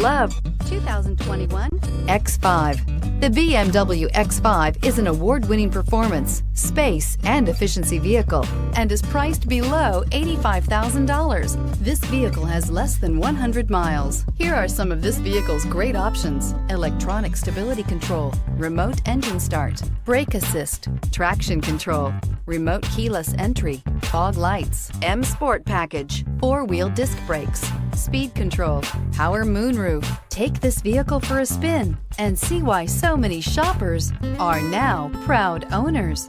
Love 2021 X5. The BMW X5 is an award-winning performance, space, and efficiency vehicle and is priced below $85,000. This vehicle has less than 100 miles. Here are some of this vehicle's great options: electronic stability control, remote engine start, brake assist, traction control, remote keyless entry, fog lights, M Sport package, 4-wheel disc brakes, speed control, power moonroof. Take this vehicle for a spin and see why so many shoppers are now proud owners.